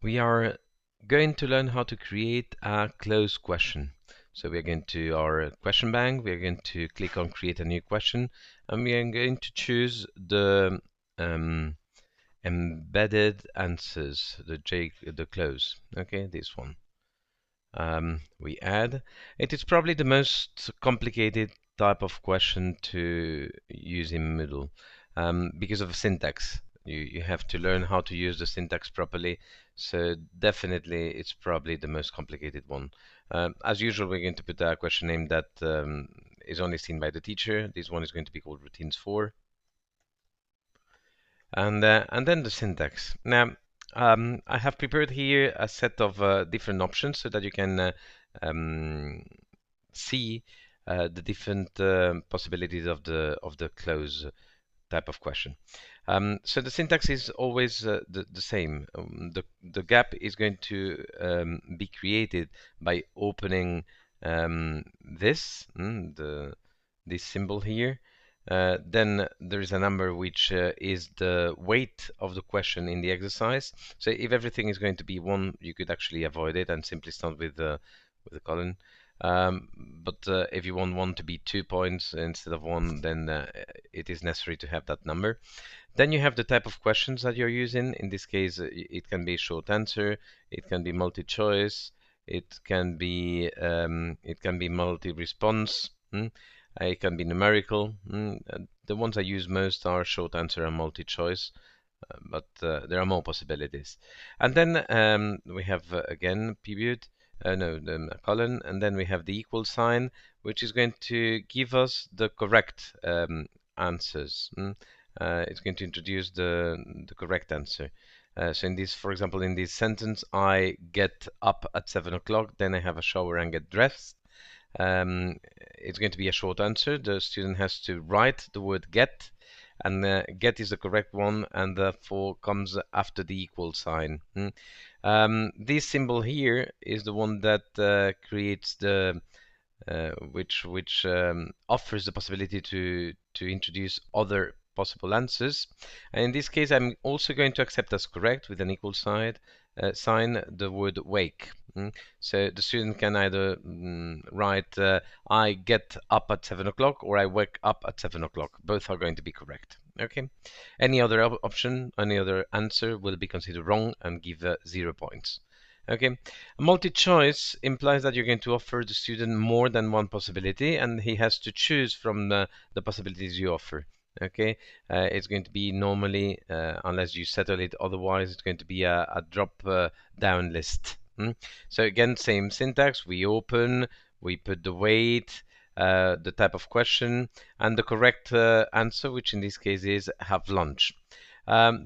we are going to learn how to create a closed question. So we are going to our question bank, we are going to click on create a new question, and we are going to choose the embedded answers, the close. Okay, this one. We add. It is probably the most complicated type of question to use in Moodle because of syntax. You have to learn how to use the syntax properly. So definitely, it's probably the most complicated one. As usual, we're going to put a question name that is only seen by the teacher. This one is going to be called routines 4. And then the syntax. Now, I have prepared here a set of different options so that you can see the different possibilities of the close type of question. So the syntax is always the same. The gap is going to be created by opening this symbol here. Then there is a number which is the weight of the question in the exercise. So if everything is going to be 1, you could actually avoid it and simply start with the colon. But if you want 1 to be 2 points instead of 1, then it is necessary to have that number. Then you have the type of questions that you're using. In this case, it can be short answer, it can be multi-choice, it can be multi-response. It can be numerical. The ones I use most are short answer and multi-choice, but there are more possibilities. And then we have again period, the colon, and then we have the equal sign, which is going to give us the correct answers. It's going to introduce the correct answer. So in this, for example, in this sentence, I get up at 7 o'clock, then I have a shower and get dressed. It's going to be a short answer. The student has to write the word get, and get is the correct one, and therefore comes after the equal sign. This symbol here is the one that creates the which offers the possibility to introduce other possible answers. And in this case, I'm also going to accept as correct with an equal sign the word wake. So the student can either write I get up at 7 o'clock or I wake up at 7 o'clock. Both are going to be correct. Okay. Any other option, any other answer will be considered wrong and give 0 points. Okay. Multi-choice implies that you're going to offer the student more than one possibility, and he has to choose from the possibilities you offer. Okay, it's going to be normally, unless you settle it otherwise, it's going to be a drop down list. So again, same syntax. We open, we put the weight, the type of question, and the correct answer, which in this case is have lunch.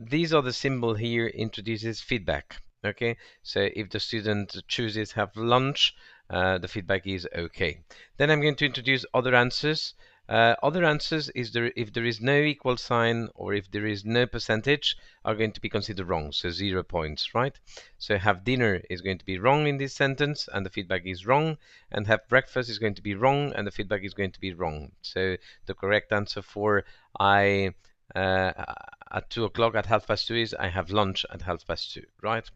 These are the symbol here introduces feedback. Okay, so if the student chooses have lunch, the feedback is okay. Then I'm going to introduce other answers. Other answers is if there is no equal sign or if there is no percentage are going to be considered wrong, so 0 points, right? So have dinner is going to be wrong in this sentence and the feedback is wrong, and have breakfast is going to be wrong and the feedback is going to be wrong. So the correct answer for I at 2 o'clock at 2:30 is I have lunch at 2:30, right?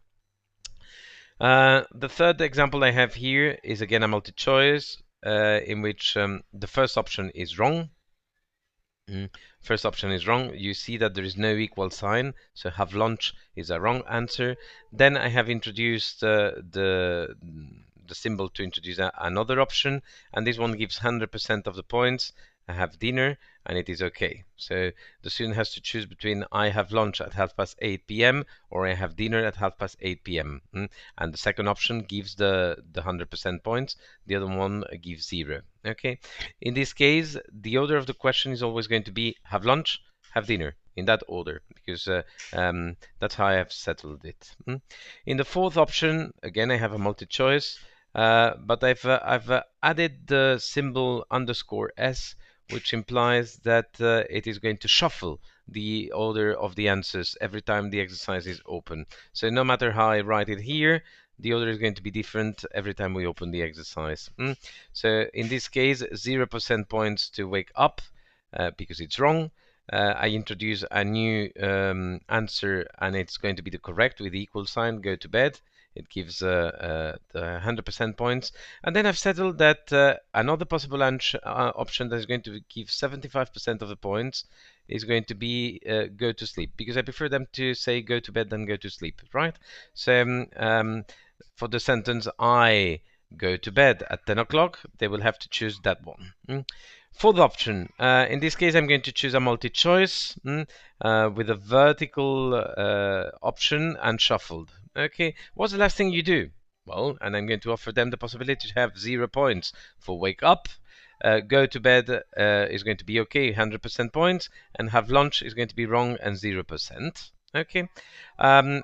The third example I have here is again a multi-choice in which the first option is wrong. First option is wrong. You see that there is no equal sign, so have lunch is a wrong answer. Then I have introduced the symbol to introduce another option, and this one gives 100% of the points. I have dinner, and it is okay. So the student has to choose between I have lunch at 8:30 p.m. or I have dinner at 8:30 p.m. And the second option gives the 100% points. The other one gives 0. Okay. In this case, the order of the question is always going to be have lunch, have dinner, in that order, because that's how I have settled it. In the fourth option, again, I have a multi-choice, but I've added the symbol _s, which implies that it is going to shuffle the order of the answers every time the exercise is open. So no matter how I write it here, the order is going to be different every time we open the exercise. So in this case, 0% points to wake up because it's wrong. I introduce a new answer, and it's going to be the correct with the equal sign, go to bed. It gives the 100% points. And then I've settled that another possible option that is going to give 75% of the points is going to be go to sleep, because I prefer them to say go to bed than go to sleep, right? So for the sentence I go to bed at 10 o'clock, they will have to choose that one. Fourth option, in this case I'm going to choose a multi-choice with a vertical option and shuffled. Okay, what's the last thing you do? Well, and I'm going to offer them the possibility to have 0 points for wake up. Go to bed is going to be okay, 100% points, and have lunch is going to be wrong and 0%. Okay.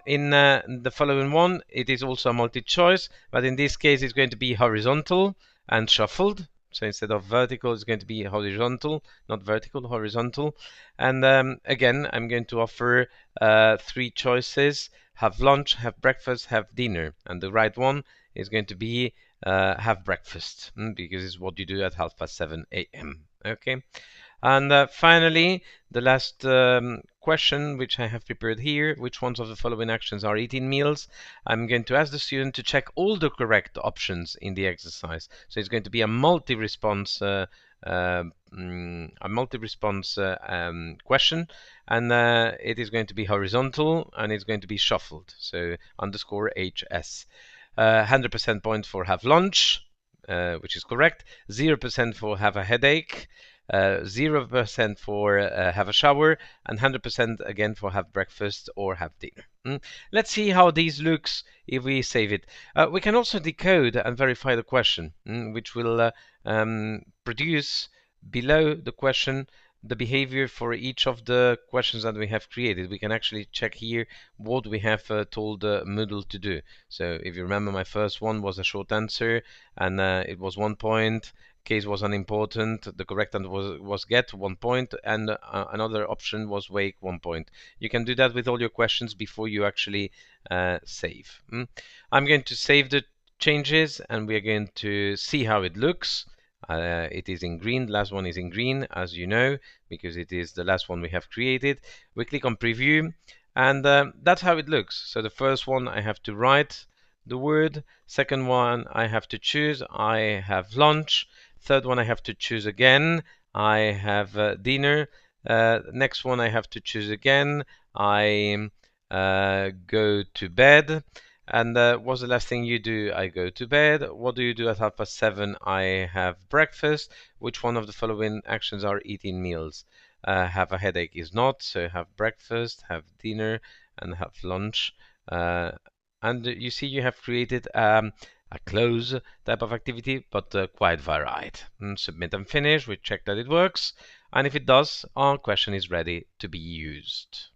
In the following one, it is also a multi-choice, but in this case it's going to be horizontal and shuffled. So instead of vertical, it's going to be horizontal, not vertical, horizontal. And again, I'm going to offer 3 choices: have lunch, have breakfast, have dinner. And the right one is going to be have breakfast, because it's what you do at 7:30 a.m. Okay. And finally, the last question which I have prepared here: which ones of the following actions are eating meals? I'm going to ask the student to check all the correct options in the exercise. So it's going to be a multi-response question, and it is going to be horizontal and it's going to be shuffled. So underscore HS. 100% points for have lunch, which is correct. 0% for have a headache. 0% for have a shower, and 100% again for have breakfast or have dinner. Let's see how these looks if we save it. We can also decode and verify the question, which will produce below the question the behavior for each of the questions that we have created. We can actually check here what we have told Moodle to do. So if you remember, my first one was a short answer, and it was 1 point. Case was unimportant. The correct answer was get 1 point, and another option was wake 1 point. You can do that with all your questions before you actually save. I'm going to save the changes, and we are going to see how it looks. It is in green. The last one is in green, as you know, because it is the last one we have created. We click on preview, and that's how it looks. So the first one, I have to write the word. Second one, I have to choose I have lunch. Third one, I have to choose again. I have dinner. Next one, I have to choose again. I go to bed. And what's the last thing you do? I go to bed. What do you do at 7:30? I have breakfast. Which one of the following actions are eating meals? Have a headache is not, so have breakfast, have dinner, and have lunch. And you see you have created a close type of activity, but quite varied. Submit and finish. We check that it works. And if it does, our question is ready to be used.